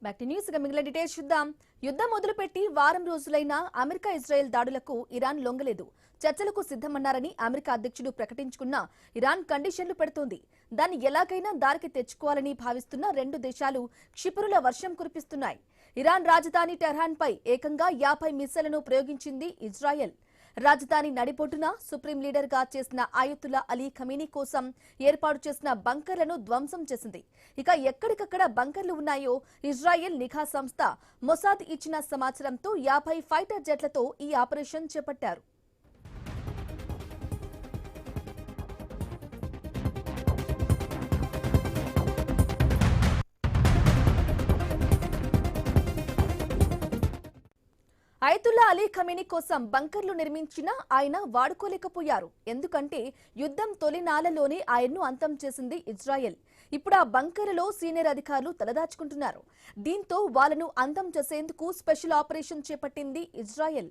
Back to news గా మిగిలిన details చూద్దాం. యుద్ధం మొదలుపెట్టి వారం రోజులైనా అమెరికా ఇజ్రాయెల్ దాడులకు ఇరాన్ లొంగలేదు. చర్చలకు సిద్ధమన్నారని అమెరికా అధ్యక్షుడు ప్రకటించుకున్నా ఇరాన్ కండిషన్లు పెడుతోంది. దాన్ని ఎలాగైనా దారికి తెచ్చుకోవాలని భావిస్తున్న రెండు దేశాలు క్షిపణుల వర్షం కురిపిస్తున్నాయి. ఇరాన్ రాజధాని టెహ్రాన్ పై ఏకంగా 50 మిస్సైళ్లను ప్రయోగించింది ఇజ్రాయెల్. రాజధాని నడిబొడ్డున సుప్రీం లీడర్ గా చేసిన అయతుల్లా అలీ ఖమీనీ కోసం ఏర్పాటు చేసిన బంకర్లను ధ్వంసం చేసింది. ఇక ఎక్కడికక్కడ బంకర్లు ఉన్నాయో ఇజ్రాయెల్ నిఘా సంస్థ మొసాద్ ఇచ్చిన సమాచారంతో 50 ఫైటర్ జెట్లతో ఈ ఆపరేషన్ చేపట్టారు. అయతుల్లా అలీ ఖమీనీ కోసం బంకర్లు నిర్మించినా ఆయన వాడుకోలేకపోయారు. ఎందుకంటే యుద్ధం తొలినాళ్లలోనే ఆయన్ను అంతం చేసింది ఇజ్రాయెల్. ఇప్పుడు ఆ బంకర్లలో సీనియర్ అధికారులు తలదాచుకుంటున్నారు. దీంతో వాళ్ళను అంతం చేసేందుకు స్పెషల్ ఆపరేషన్ చేపట్టింది ఇజ్రాయెల్.